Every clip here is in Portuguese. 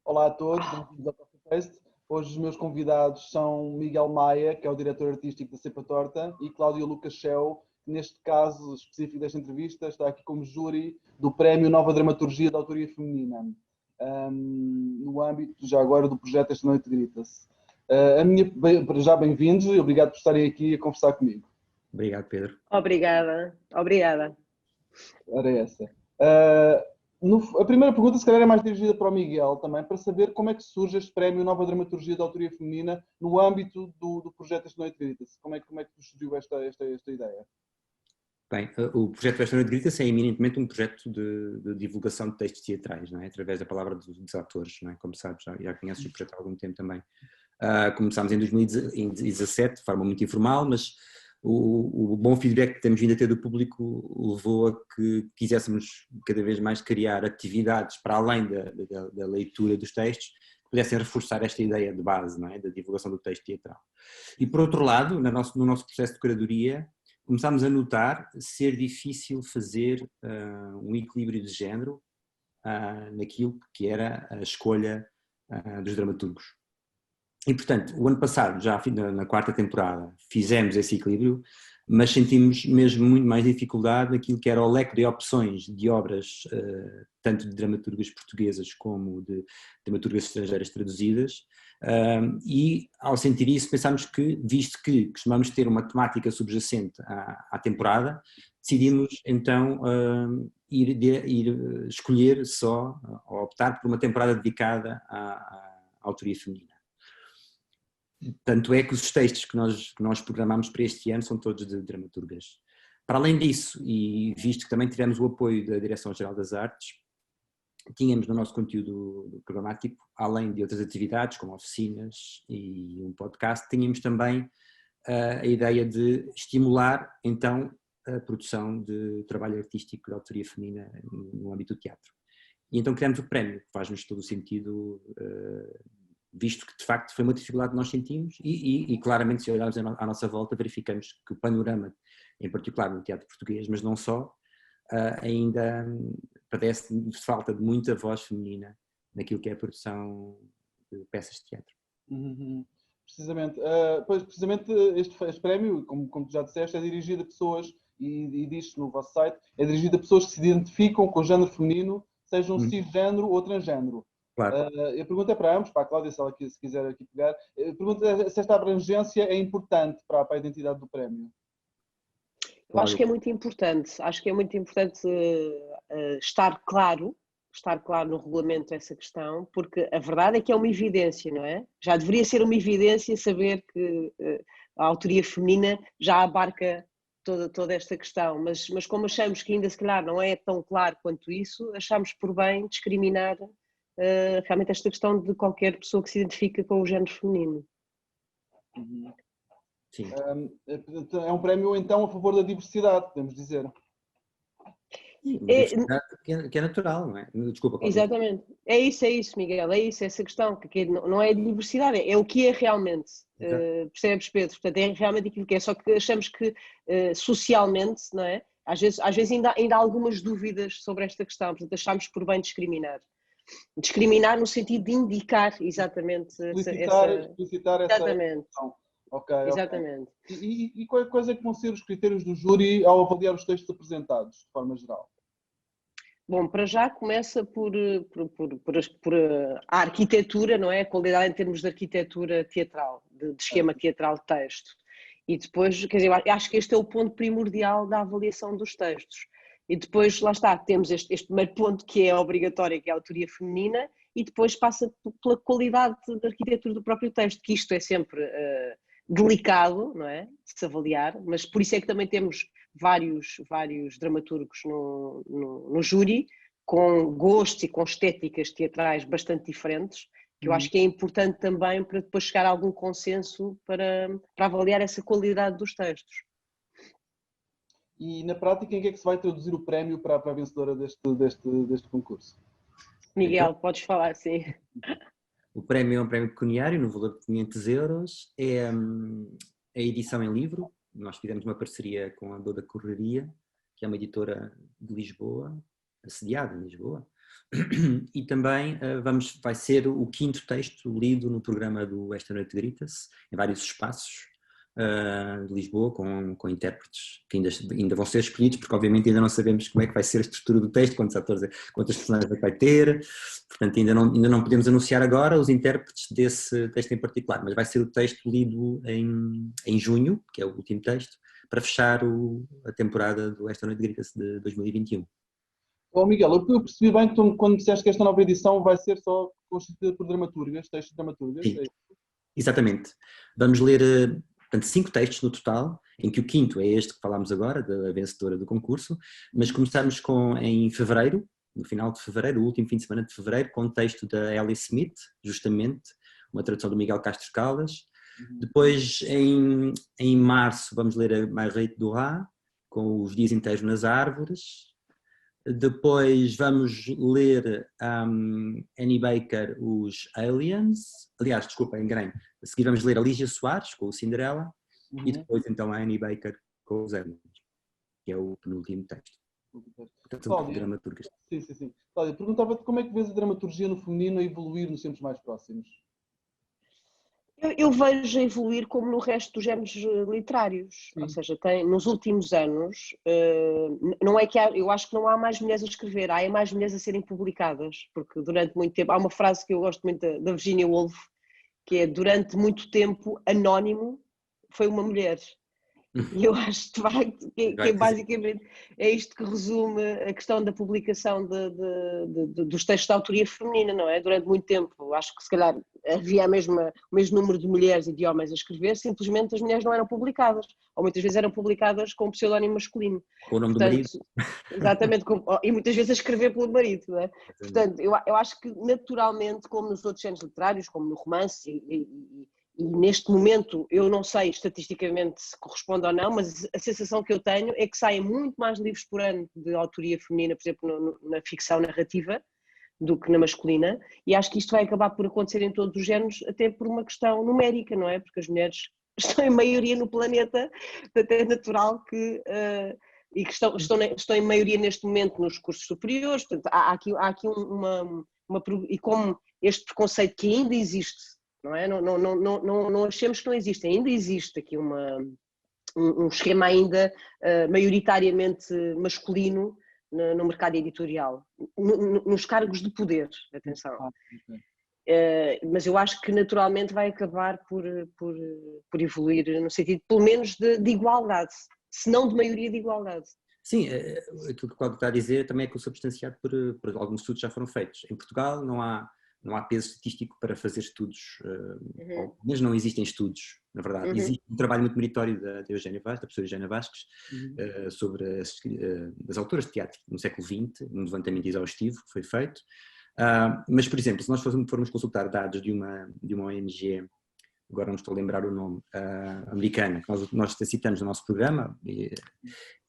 Olá a todos, bem-vindos ao Coffee Taste. Hoje os meus convidados são Miguel Maia, que é o diretor artístico da Cepa Torta, e Cláudia Lucas Cheu, que neste caso específico desta entrevista está aqui como júri do Prémio Nova Dramaturgia da Autoria Feminina, no âmbito já agora do projeto Esta Noite Grita-se. Já bem-vindos e obrigado por estarem aqui a conversar comigo. Obrigado, Pedro. Obrigada. Era essa. A primeira pergunta, se calhar, é mais dirigida para o Miguel também, para saber como é que surge este prémio Nova Dramaturgia da Autoria Feminina no âmbito do projeto Esta Noite Grita-se. Como é que surgiu esta ideia? Bem, o projeto Esta Noite Grita-se é eminentemente um projeto de divulgação de textos teatrais, não é? Através da palavra dos atores, não é? Como sabes, já conheces o projeto há algum tempo também. Começámos em 2017, de forma muito informal, mas o bom feedback que temos vindo a ter do público levou a que quiséssemos cada vez mais criar atividades para além da leitura dos textos que pudessem reforçar esta ideia de base, não é? Da divulgação do texto teatral. E por outro lado, no nosso processo de curadoria, começámos a notar ser difícil fazer um equilíbrio de género naquilo que era a escolha dos dramaturgos. E, portanto, o ano passado, já na quarta temporada, fizemos esse equilíbrio, mas sentimos mesmo muito mais dificuldade naquilo que era o leque de opções de obras, tanto de dramaturgas portuguesas como de dramaturgas estrangeiras traduzidas, e ao sentir isso pensámos que, visto que costumamos ter uma temática subjacente à temporada, decidimos então ir escolher só, ou optar por uma temporada dedicada à autoria feminina. Tanto é que os textos que nós programámos para este ano são todos de dramaturgas. Para além disso, e visto que também tivemos o apoio da Direção-Geral das Artes, tínhamos no nosso conteúdo programático, além de outras atividades, como oficinas e um podcast, tínhamos também a ideia de estimular, então, a produção de trabalho artístico de autoria feminina no âmbito do teatro. E então criamos o prémio, que faz-nos todo o sentido, visto que de facto foi uma dificuldade que nós sentimos e claramente, se olharmos à nossa volta, verificamos que o panorama, em particular no teatro português, mas não só, ainda padece de falta de muita voz feminina naquilo que é a produção de peças de teatro. Precisamente. Precisamente este prémio, como tu já disseste, é dirigido a pessoas, e diz no vosso site, é dirigido a pessoas que se identificam com o género feminino, sejam cisgénero ou transgénero. Claro. A pergunta é para ambos, para a Cláudia, se ela se quiser aqui pegar. A pergunta é se esta abrangência é importante para a identidade do prémio. Eu acho que é muito importante. Acho que é muito importante estar claro no regulamento essa questão, porque a verdade é que é uma evidência, não é? Já deveria ser uma evidência saber que a autoria feminina já abarca toda esta questão, mas como achamos que ainda se calhar não é tão claro quanto isso, achamos por bem discriminar realmente esta questão de qualquer pessoa que se identifica com o género feminino. Sim. É um prémio, então, a favor da diversidade, podemos dizer. Uma diversidade que é natural, não é? Desculpa, Cláudia. Exatamente. É isso, Miguel, é isso, essa questão, que não é diversidade, é o que é realmente. Percebes, Pedro? Portanto, é realmente aquilo que é, só que achamos que socialmente, não é? Às vezes ainda há algumas dúvidas sobre esta questão, portanto, achamos por bem discriminar. Discriminar no sentido de indicar exatamente explicitar exatamente. Essa okay, exatamente. Okay. E quais é que vão ser os critérios do júri ao avaliar os textos apresentados, de forma geral? Bom, para já começa por a arquitetura, não é? A qualidade em termos de arquitetura teatral, de esquema teatral de texto. E depois, quer dizer, acho que este é o ponto primordial da avaliação dos textos. E depois, lá está, temos este primeiro ponto que é obrigatório, que é a autoria feminina, e depois passa pela qualidade da arquitetura do próprio texto, que isto é sempre delicado, não é? De se avaliar, mas por isso é que também temos vários dramaturgos no júri, com gostos e com estéticas teatrais bastante diferentes, que eu acho que é importante também para depois chegar a algum consenso para avaliar essa qualidade dos textos. E na prática, em que é que se vai traduzir o prémio para a vencedora deste concurso? Miguel, então, podes falar, sim. O prémio é um prémio pecuniário no valor de 500 euros, é a edição em livro. Nós fizemos uma parceria com a Doda Correria, que é uma editora de Lisboa, assediada em Lisboa, E também vai ser o 5º texto lido no programa do Esta Noite Grita-se, em vários espaços de Lisboa, com intérpretes que ainda vão ser escolhidos, porque obviamente ainda não sabemos como é que vai ser a estrutura do texto, quantos atores, quantas personagens é que vai ter, portanto ainda não podemos anunciar agora os intérpretes desse texto em particular, mas vai ser o texto lido em junho, que é o último texto, para fechar a temporada do Esta Noite Grita-se de 2021. Bom, Miguel, eu percebi bem que tu, quando disseste que esta nova edição vai ser só constituída por dramaturgas, textos de dramaturgas. Sim, exatamente. Vamos ler, portanto, 5 textos no total, em que o 5º é este que falámos agora, da vencedora do concurso, mas começamos em fevereiro, no final de fevereiro, o último fim de semana de fevereiro, com o texto da Ellie Smith, justamente, uma tradução do Miguel Castro Caldas. Depois, em março, vamos ler a Marguerite Duras, com Os Dias Inteiros nas Árvores. Depois vamos ler Annie Baker, Os Aliens. Aliás, desculpa, enganei. A seguir vamos ler a Lígia Soares, com o Cinderela. E depois então a Annie Baker, com Os Aliens, que é o penúltimo texto. Portanto, são dramaturgas. Sim. Cláudia, perguntava-te como é que vês a dramaturgia no feminino a evoluir nos tempos mais próximos? Eu vejo a evoluir como no resto dos géneros literários, ou seja, nos últimos anos, não é que eu acho que não há mais mulheres a escrever, há mais mulheres a serem publicadas, porque durante muito tempo, há uma frase que eu gosto muito da Virginia Woolf, que é: durante muito tempo, anónimo foi uma mulher. E eu acho de facto que basicamente é isto que resume a questão da publicação dos textos de autoria feminina, não é? Durante muito tempo, acho que se calhar havia o mesmo número de mulheres e de homens a escrever, simplesmente as mulheres não eram publicadas, ou muitas vezes eram publicadas com um pseudónimo masculino. Com o nome do marido. Exatamente, e muitas vezes a escrever pelo marido, não é? Portanto, eu acho que naturalmente, como nos outros géneros literários, como no romance e neste momento, eu não sei estatisticamente se corresponde ou não, mas a sensação que eu tenho é que saem muito mais livros por ano de autoria feminina, por exemplo, na ficção narrativa, do que na masculina, e acho que isto vai acabar por acontecer em todos os géneros, até por uma questão numérica, não é? Porque as mulheres estão em maioria no planeta, até é natural que... e que estão em maioria neste momento nos cursos superiores, portanto, há aqui e como este preconceito que ainda existe, não é? Não achemos que não existe, ainda existe aqui um esquema ainda maioritariamente masculino no mercado editorial, nos cargos de poder, atenção. Mas eu acho que naturalmente vai acabar por evoluir no sentido, pelo menos, de igualdade, se não de maioria de igualdade. Sim, aquilo que o Cláudio está a dizer também é consubstanciado por alguns estudos que já foram feitos. Em Portugal não há peso estatístico para fazer estudos, mas não existem estudos, na verdade. Existe um trabalho muito meritório da professora Eugénia Vasques, sobre as autoras de teatro no século XX, um levantamento exaustivo que foi feito. Mas, por exemplo, se nós formos consultar dados de uma ONG, agora não estou a lembrar o nome, americana, que nós citamos no nosso programa,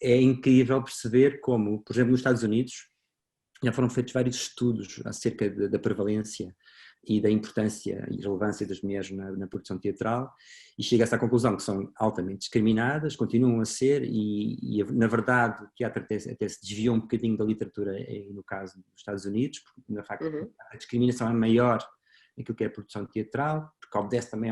é incrível perceber como, por exemplo, nos Estados Unidos, já foram feitos vários estudos acerca da prevalência e da importância e relevância das mulheres na produção teatral, e chega-se à conclusão que são altamente discriminadas, continuam a ser, e na verdade o teatro até se desviou um bocadinho da literatura no caso dos Estados Unidos, porque na facto a discriminação é maior naquilo que é a produção teatral, porque obedece também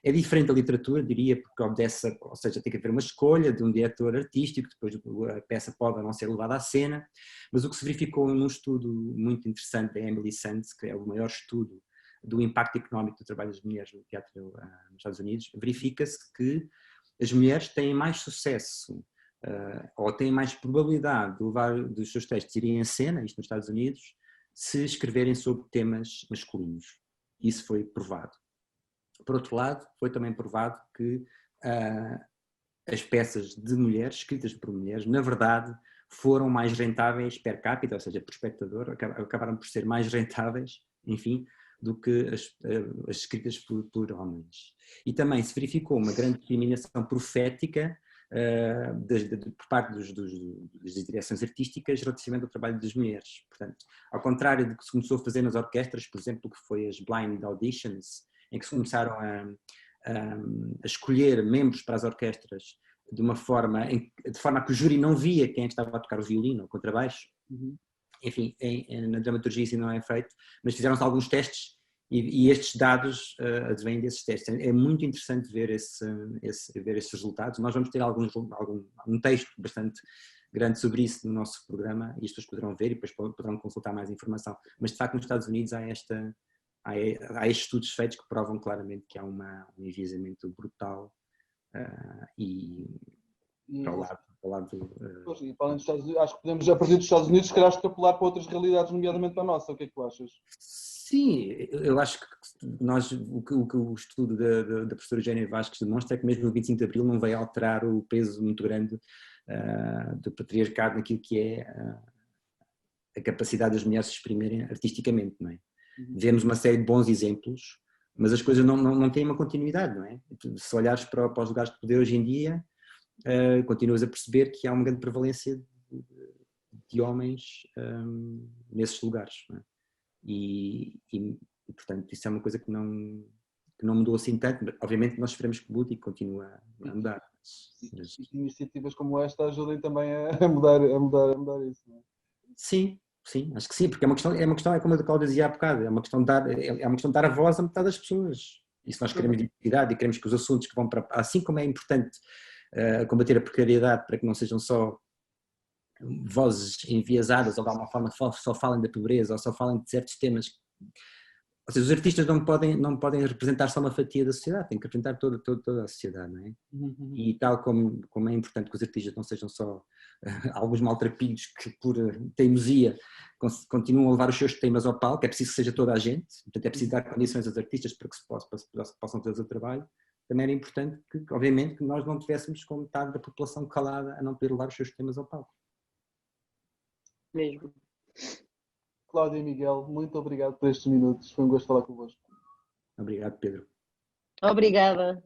é diferente da literatura, diria, porque obedece, ou seja, tem que haver uma escolha de um diretor artístico, depois a peça pode ou não ser levada à cena, mas o que se verificou num estudo muito interessante da Emily Sands, que é o maior estudo do impacto económico do trabalho das mulheres no teatro nos Estados Unidos, verifica-se que as mulheres têm mais sucesso ou têm mais probabilidade de levar dos seus textos irem à cena, isto nos Estados Unidos, se escreverem sobre temas masculinos. Isso foi provado. Por outro lado, foi também provado que as peças de mulheres, escritas por mulheres, na verdade, foram mais rentáveis per capita, ou seja, por espectador, acabaram por ser mais rentáveis, enfim, do que as escritas por homens. E também se verificou uma grande discriminação profética por parte das direções artísticas relativamente ao trabalho das mulheres. Portanto, ao contrário do que se começou a fazer nas orquestras, por exemplo, que foi as blind auditions, em que se começaram a escolher membros para as orquestras de forma a que o júri não via quem estava a tocar o violino ou o contrabaixo, enfim, na dramaturgia isso não é feito, mas fizeram-se alguns testes e estes dados advêm desses testes. É muito interessante ver ver esses resultados. Nós vamos ter um texto bastante grande sobre isso no nosso programa e as pessoas poderão ver e depois poderão consultar mais informação. Mas de facto nos Estados Unidos há estes estudos feitos que provam claramente que há um enviesamento brutal e para o lado Pois, e para além dos Estados Unidos, acho que podemos, a partir dos Estados Unidos, se calhar extrapolar para outras realidades, nomeadamente para a nossa. O que é que tu achas? Sim, eu acho que o que o estudo da professora Eugénia Vasques demonstra é que mesmo o 25 de Abril não vai alterar o peso muito grande do patriarcado naquilo que é a capacidade das mulheres se exprimirem artisticamente, não é? Vemos uma série de bons exemplos, mas as coisas não têm uma continuidade, não é? Se olhares para os lugares de poder hoje em dia, continuas a perceber que há uma grande prevalência de homens nesses lugares, não é? E, portanto, isso é uma coisa que não mudou assim tanto. Obviamente nós esperamos que mude e que continue a mudar. Mas... E iniciativas como esta ajudem também a mudar isso, não é? Sim, acho que sim, porque é uma questão, é como a Cláudia dizia há bocado, é uma questão de dar a voz a metade das pessoas. E se nós queremos diversidade e queremos que os assuntos que vão para... Assim como é importante combater a precariedade para que não sejam só vozes enviesadas ou de alguma forma só falem da pobreza ou só falem de certos temas. Ou seja, os artistas não podem representar só uma fatia da sociedade, têm que representar toda a sociedade, não é? E tal como é importante que os artistas não sejam só alguns maltrapilhos que por teimosia continuam a levar os seus temas ao palco, é preciso que seja toda a gente, portanto é preciso dar condições aos artistas para que possam fazer o trabalho. Também era importante que, obviamente, que nós não tivéssemos com metade da população calada a não poder levar os seus temas ao palco. Mesmo. Cláudia e Miguel, muito obrigado por estes minutos. Foi um gosto falar convosco. Obrigado, Pedro. Obrigada.